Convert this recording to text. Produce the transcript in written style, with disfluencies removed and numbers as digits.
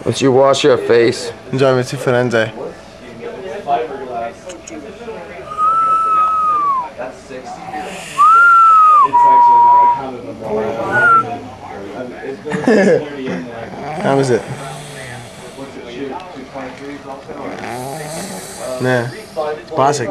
Once you wash your face. Andiamo differente. How was it? Nah, classic.